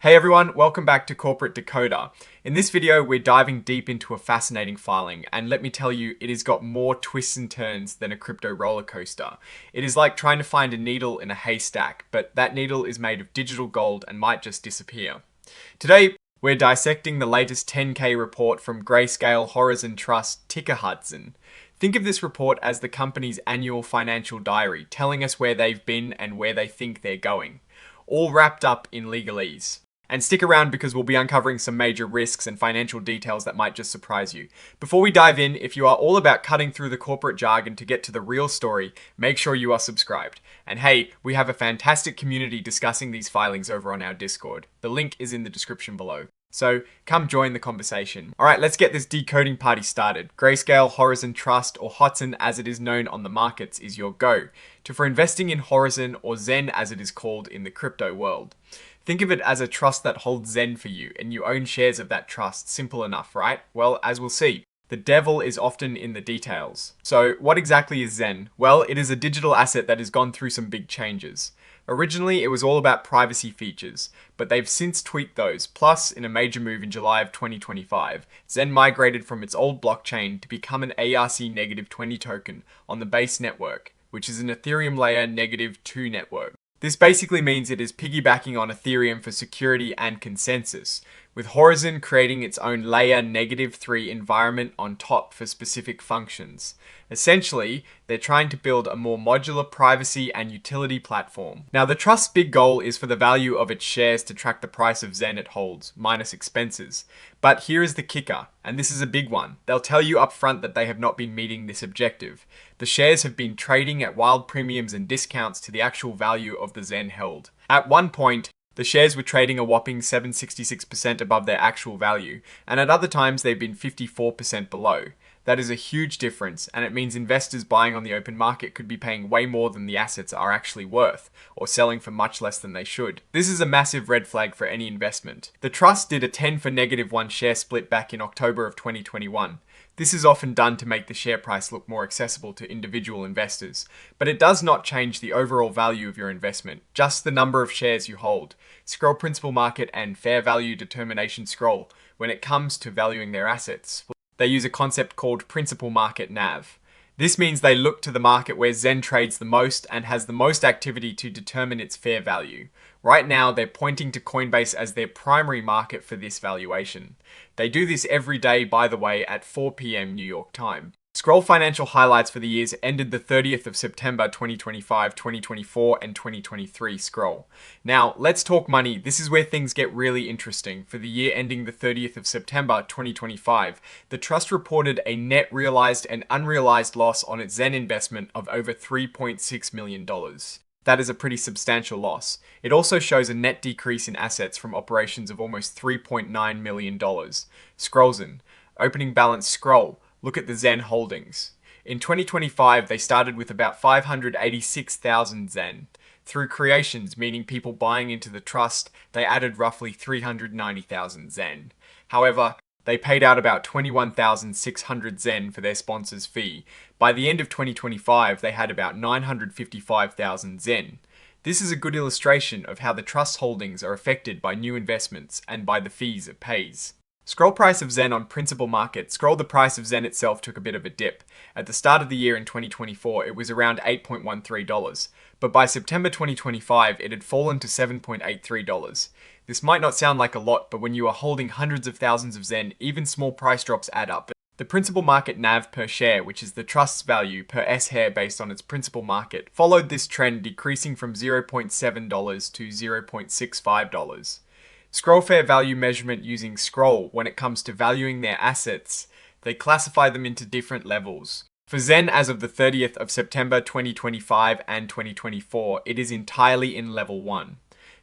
Hey everyone, welcome back to Corporate Decoder. In this video, we're diving deep into a fascinating filing, and let me tell you, it has got more twists and turns than a crypto roller coaster. It is like trying to find a needle in a haystack, but that needle is made of digital gold and might just disappear. Today, we're dissecting the latest 10K report from Grayscale Horizen Trust, ticker Hudson. Think of this report as the company's annual financial diary, telling us where they've been and where they think they're going, all wrapped up in legalese. And stick around because we'll be uncovering some major risks and financial details that might just surprise you. Before we dive in, if you are all about cutting through the corporate jargon to get to the real story, make sure you are subscribed. And hey, we have a fantastic community discussing these filings over on our Discord. The link is in the description below. So come join the conversation. Alright, let's get this decoding party started. Grayscale Horizen Trust, or Hudson as it is known on the markets, is your go for investing in Horizen, or Zen as it is called in the crypto world. Think of it as a trust that holds Zen for you, and you own shares of that trust. Simple enough, right? Well, as we'll see, the devil is often in the details. So what exactly is Zen? Well, it is a digital asset that has gone through some big changes. Originally, it was all about privacy features, but they've since tweaked those. Plus, in a major move in July of 2025, Zen migrated from its old blockchain to become an ARC-20 token on the base network, which is an Ethereum layer -2 network. This basically means it is piggybacking on Ethereum for security and consensus, with Horizen creating its own layer -3 environment on top for specific functions. Essentially, they're trying to build a more modular privacy and utility platform. Now, the trust's big goal is for the value of its shares to track the price of Zen it holds, minus expenses. But here is the kicker, and this is a big one. They'll tell you up front that they have not been meeting this objective. The shares have been trading at wild premiums and discounts to the actual value of the Zen held. At one point, the shares were trading a whopping 766% above their actual value, and at other times they've been 54% below. That is a huge difference, and it means investors buying on the open market could be paying way more than the assets are actually worth, or selling for much less than they should. This is a massive red flag for any investment. The trust did a 10 for -1 share split back in October of 2021. This is often done to make the share price look more accessible to individual investors, but it does not change the overall value of your investment, just the number of shares you hold. Scroll principal market and fair value determination scroll when it comes to valuing their assets. They use a concept called principal market NAV. This means they look to the market where Zen trades the most and has the most activity to determine its fair value. Right now, they're pointing to Coinbase as their primary market for this valuation. They do this every day, by the way, at 4 p.m. New York time. Scroll financial highlights for the years ended the 30th of September 2025, 2024, and 2023 scroll. Now, let's talk money. This is where things get really interesting. For the year ending the 30th of September 2025, the trust reported a net realized and unrealized loss on its Zen investment of over $3.6 million. That is a pretty substantial loss. It also shows a net decrease in assets from operations of almost $3.9 million. Scrollzen. Opening balance scroll. Look at the Zen holdings. In 2025, they started with about 586,000 Zen. Through creations, meaning people buying into the trust, they added roughly 390,000 Zen. However, they paid out about 21,600 Zen for their sponsor's fee. By the end of 2025, they had about 955,000 Zen. This is a good illustration of how the trust holdings are affected by new investments and by the fees it pays. Scroll price of Zen on principal market. Scroll the price of Zen itself took a bit of a dip. At the start of the year in 2024, it was around $8.13, but by September 2025, it had fallen to $7.83. This might not sound like a lot, but when you are holding hundreds of thousands of Zen, even small price drops add up. The principal market NAV per share, which is the trust's value per S-hair based on its principal market, followed this trend, decreasing from $0.7 to $0.65. Scroll fair value measurement using Scroll when it comes to valuing their assets. They classify them into different levels. For Zen as of the 30th of September 2025 and 2024, it is entirely in level 1.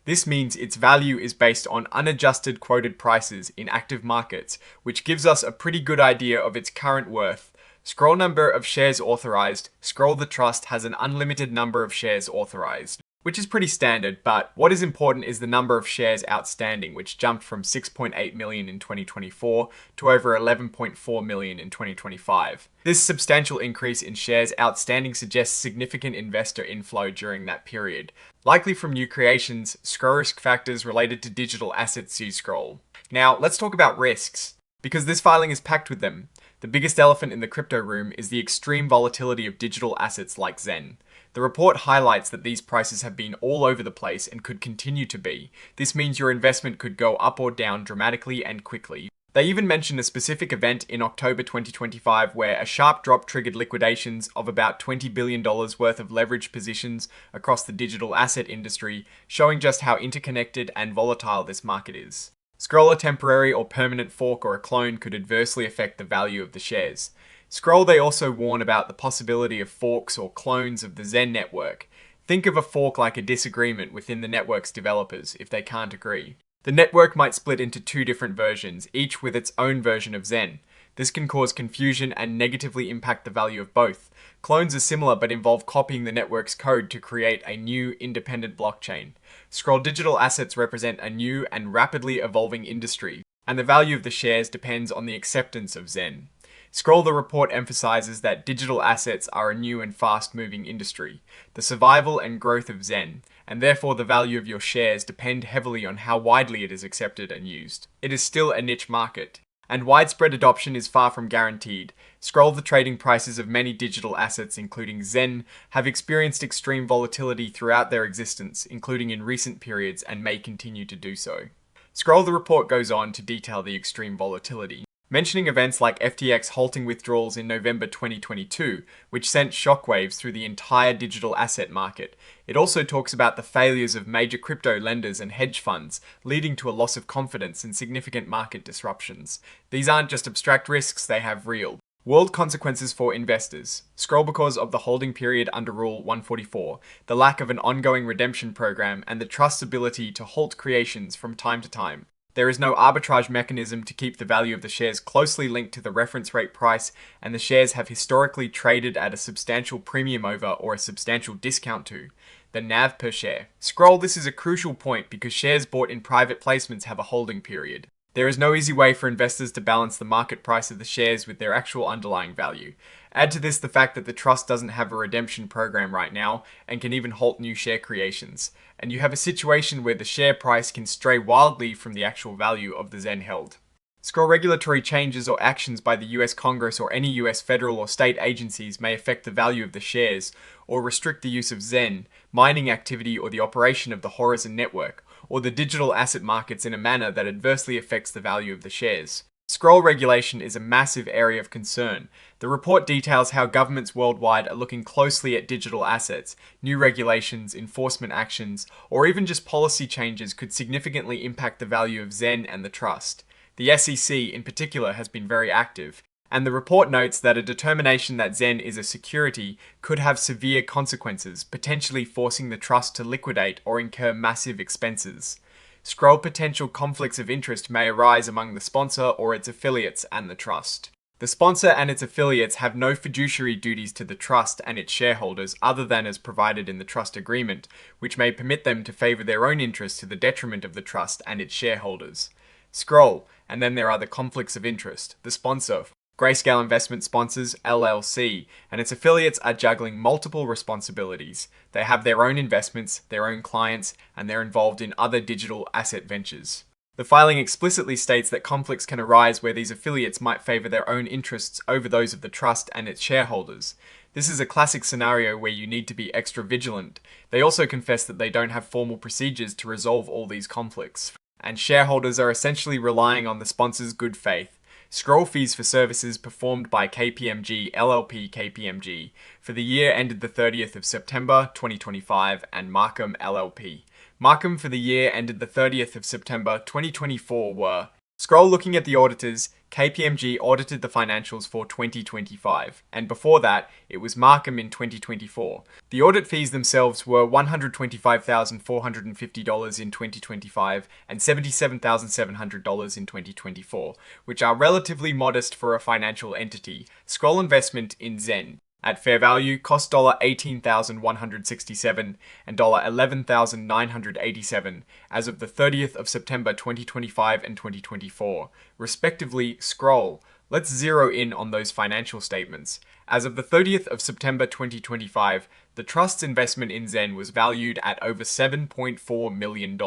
This means its value is based on unadjusted quoted prices in active markets, which gives us a pretty good idea of its current worth. Scroll number of shares authorized. Scroll the trust has an unlimited number of shares authorized, which is pretty standard, but what is important is the number of shares outstanding, which jumped from 6.8 million in 2024 to over 11.4 million in 2025. This substantial increase in shares outstanding suggests significant investor inflow during that period, likely from new creations, scroll risk factors related to digital assets see scroll. Now, let's talk about risks, because this filing is packed with them. The biggest elephant in the crypto room is the extreme volatility of digital assets like Zen. The report highlights that these prices have been all over the place and could continue to be. This means your investment could go up or down dramatically and quickly. They even mention a specific event in October 2025 where a sharp drop triggered liquidations of about $20 billion worth of leveraged positions across the digital asset industry, showing just how interconnected and volatile this market is. Scroll, a temporary or permanent fork or a clone, could adversely affect the value of the shares. Scroll, they also warn about the possibility of forks or clones of the Zen network. Think of a fork like a disagreement within the network's developers if they can't agree. The network might split into two different versions, each with its own version of Zen. This can cause confusion and negatively impact the value of both. Clones are similar but involve copying the network's code to create a new independent blockchain. Scroll digital assets represent a new and rapidly evolving industry, and the value of the shares depends on the acceptance of Zen. Scroll, the report emphasizes that digital assets are a new and fast-moving industry, the survival and growth of Zen, and therefore the value of your shares depend heavily on how widely it is accepted and used. It is still a niche market, and widespread adoption is far from guaranteed. Scroll, the trading prices of many digital assets, including Zen, have experienced extreme volatility throughout their existence, including in recent periods, and may continue to do so. Scroll, the report goes on to detail the extreme volatility, mentioning events like FTX halting withdrawals in November 2022, which sent shockwaves through the entire digital asset market. It also talks about the failures of major crypto lenders and hedge funds, leading to a loss of confidence and significant market disruptions. These aren't just abstract risks, they have real world consequences for investors. Scroll, because of the holding period under Rule 144, the lack of an ongoing redemption program, and the trust's ability to halt creations from time to time. There is no arbitrage mechanism to keep the value of the shares closely linked to the reference rate price, and the shares have historically traded at a substantial premium over or a substantial discount to the NAV per share. Scroll, this is a crucial point because shares bought in private placements have a holding period. There is no easy way for investors to balance the market price of the shares with their actual underlying value. Add to this the fact that the trust doesn't have a redemption program right now and can even halt new share creations, and you have a situation where the share price can stray wildly from the actual value of the Zen held. Scroll, regulatory changes or actions by the US Congress or any US federal or state agencies may affect the value of the shares or restrict the use of Zen, mining activity, or the operation of the Horizen network, or the digital asset markets in a manner that adversely affects the value of the shares. Scroll regulation is a massive area of concern. The report details how governments worldwide are looking closely at digital assets. New regulations, enforcement actions, or even just policy changes could significantly impact the value of Zen and the trust. The SEC in particular has been very active, and the report notes that a determination that Zen is a security could have severe consequences, potentially forcing the trust to liquidate or incur massive expenses. Scroll, potential conflicts of interest may arise among the sponsor or its affiliates and the trust. The sponsor and its affiliates have no fiduciary duties to the trust and its shareholders other than as provided in the trust agreement, which may permit them to favor their own interests to the detriment of the trust and its shareholders. Scroll, and then there are the conflicts of interest. The sponsor, Grayscale Investment Sponsors, LLC, and its affiliates are juggling multiple responsibilities. They have their own investments, their own clients, and they're involved in other digital asset ventures. The filing explicitly states that conflicts can arise where these affiliates might favor their own interests over those of the trust and its shareholders. This is a classic scenario where you need to be extra vigilant. They also confess that they don't have formal procedures to resolve all these conflicts, and shareholders are essentially relying on the sponsor's good faith. Scroll, fees for services performed by KPMG LLP KPMG for the year ended the 30th of September 2025 and Markham LLP. Markham for the year ended the 30th of September 2024 were Scroll, looking at the auditors, KPMG audited the financials for 2025, and before that, it was Markham in 2024. The audit fees themselves were $125,450 in 2025 and $77,700 in 2024, which are relatively modest for a financial entity. Scroll investment in Zen. At fair value, cost $18,167 and $11,987 as of the 30th of September 2025 and 2024, respectively. Scroll. Let's zero in on those financial statements. As of the 30th of September 2025, the trust's investment in Zen was valued at over $7.4 million.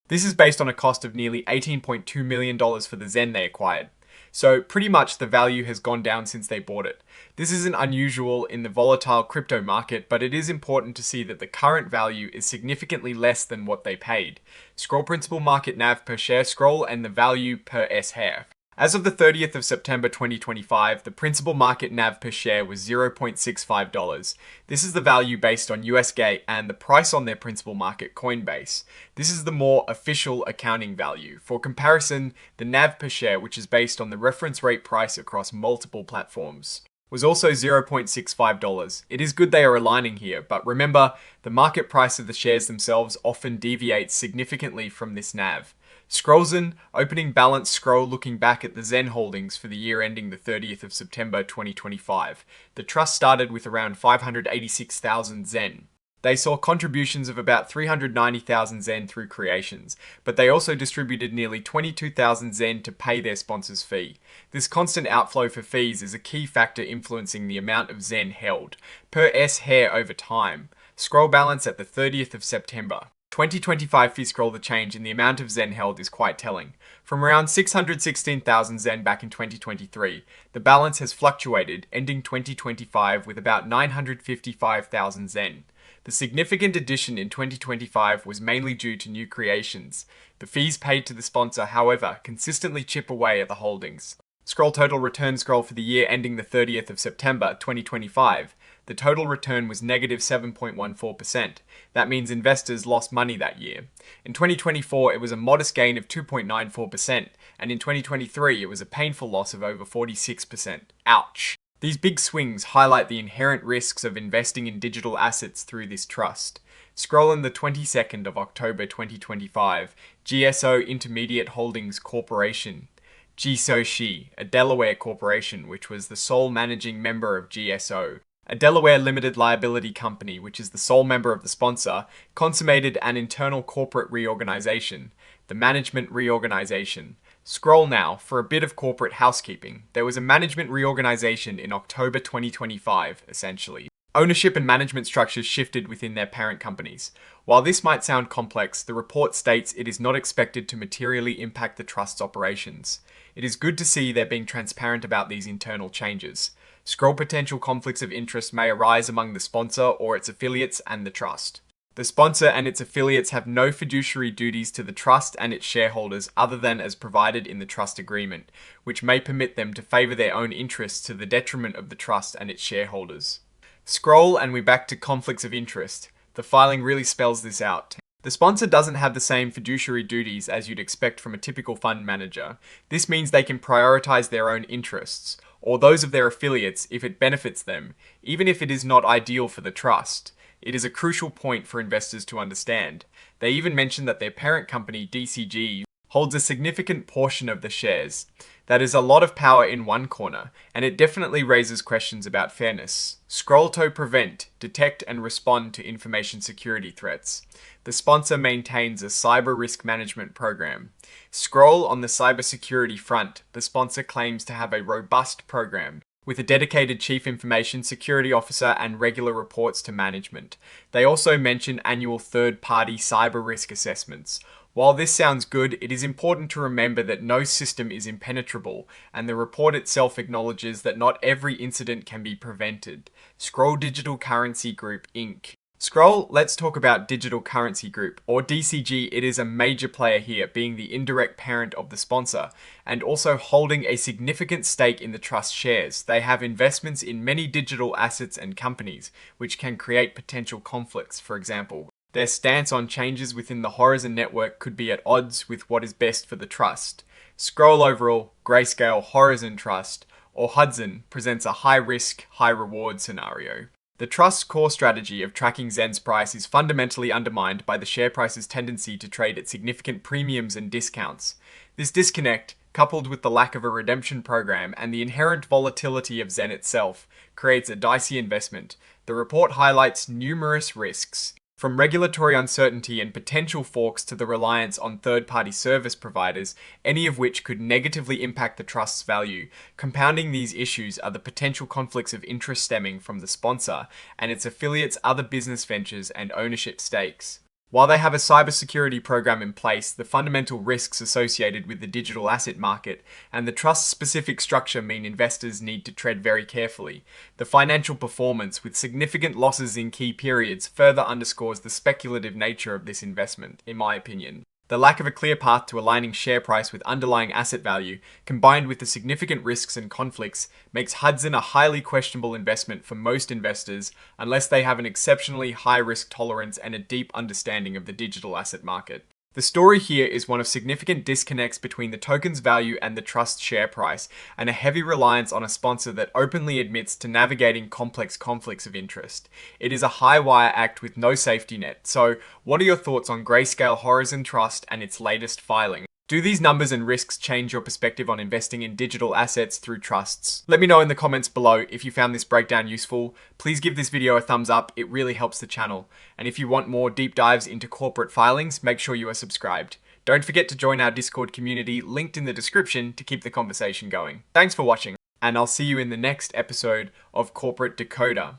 This is based on a cost of nearly $18.2 million for the Zen they acquired. So pretty much the value has gone down since they bought it. This isn't unusual in the volatile crypto market, but it is important to see that the current value is significantly less than what they paid. Scroll principal market NAV per share scroll and the value per S-hair. As of the 30th of September 2025, the principal market NAV per share was $0.65. This is the value based on USGate and the price on their principal market Coinbase. This is the more official accounting value. For comparison, the NAV per share, which is based on the reference rate price across multiple platforms, was also $0.65. It is good they are aligning here, but remember, the market price of the shares themselves often deviates significantly from this NAV. Scrollzen, opening balance scroll looking back at the Zen holdings for the year ending the 30th of September 2025. The trust started with around 586,000 Zen. They saw contributions of about 390,000 Zen through creations, but they also distributed nearly 22,000 Zen to pay their sponsor's fee. This constant outflow for fees is a key factor influencing the amount of Zen held, per S-hair over time. Scroll balance at the 30th of September. 2025 fee scroll. The change in the amount of Zen held is quite telling. From around 616,000 Zen back in 2023, the balance has fluctuated, ending 2025 with about 955,000 Zen. The significant addition in 2025 was mainly due to new creations. The fees paid to the sponsor, however, consistently chip away at the holdings. Scroll total return scroll for the year ending the 30th of September 2025. The total return was negative 7.14%. That means investors lost money that year. In 2024, it was a modest gain of 2.94%, and in 2023, it was a painful loss of over 46%. Ouch! These big swings highlight the inherent risks of investing in digital assets through this trust. Scroll on the 22nd of October 2025, GSO Intermediate Holdings Corporation, GSOSHI, a Delaware corporation which was the sole managing member of GSO, a Delaware limited liability company which is the sole member of the sponsor, consummated an internal corporate reorganization, the management reorganization. Scroll now for a bit of corporate housekeeping. There was a management reorganization in October 2025, essentially. Ownership and management structures shifted within their parent companies. While this might sound complex, the report states it is not expected to materially impact the trust's operations. It is good to see they're being transparent about these internal changes. Scroll potential conflicts of interest may arise among the sponsor or its affiliates and the trust. The sponsor and its affiliates have no fiduciary duties to the trust and its shareholders other than as provided in the trust agreement, which may permit them to favor their own interests to the detriment of the trust and its shareholders. Scroll and we're back to conflicts of interest. The filing really spells this out. The sponsor doesn't have the same fiduciary duties as you'd expect from a typical fund manager. This means they can prioritize their own interests, or those of their affiliates if it benefits them, even if it is not ideal for the trust. It is a crucial point for investors to understand. They even mention that their parent company, DCG, holds a significant portion of the shares. That is a lot of power in one corner, and it definitely raises questions about fairness. Scroll to prevent, detect, and respond to information security threats. The sponsor maintains a cyber risk management program. Scroll on the cybersecurity front. The sponsor claims to have a robust program with a dedicated chief information security officer and regular reports to management. They also mention annual third-party cyber risk assessments. While this sounds good, it is important to remember that no system is impenetrable, and the report itself acknowledges that not every incident can be prevented. Scroll Digital Currency Group, Inc. Scroll, let's talk about Digital Currency Group, or DCG. It is a major player here, being the indirect parent of the sponsor, and also holding a significant stake in the trust shares. They have investments in many digital assets and companies, which can create potential conflicts. For example, their stance on changes within the Horizen network could be at odds with what is best for the trust. Scroll overall, Grayscale Horizen Trust, or Hudson, presents a high-risk, high-reward scenario. The trust's core strategy of tracking Zen's price is fundamentally undermined by the share price's tendency to trade at significant premiums and discounts. This disconnect, coupled with the lack of a redemption program and the inherent volatility of Zen itself, creates a dicey investment. The report highlights numerous risks, from regulatory uncertainty and potential forks to the reliance on third-party service providers, any of which could negatively impact the trust's value. Compounding these issues are the potential conflicts of interest stemming from the sponsor and its affiliates' other business ventures and ownership stakes. While they have a cybersecurity program in place, the fundamental risks associated with the digital asset market and the trust-specific structure mean investors need to tread very carefully. The financial performance, with significant losses in key periods, further underscores the speculative nature of this investment, in my opinion. The lack of a clear path to aligning share price with underlying asset value, combined with the significant risks and conflicts, makes Hudson a highly questionable investment for most investors unless they have an exceptionally high risk tolerance and a deep understanding of the digital asset market. The story here is one of significant disconnects between the token's value and the trust's share price, and a heavy reliance on a sponsor that openly admits to navigating complex conflicts of interest. It is a high-wire act with no safety net. So, what are your thoughts on Grayscale Horizen Trust and its latest filing? Do these numbers and risks change your perspective on investing in digital assets through trusts? Let me know in the comments below if you found this breakdown useful. Please give this video a thumbs up, it really helps the channel. And if you want more deep dives into corporate filings, make sure you are subscribed. Don't forget to join our Discord community, linked in the description, to keep the conversation going. Thanks for watching, and I'll see you in the next episode of Corporate Decoder.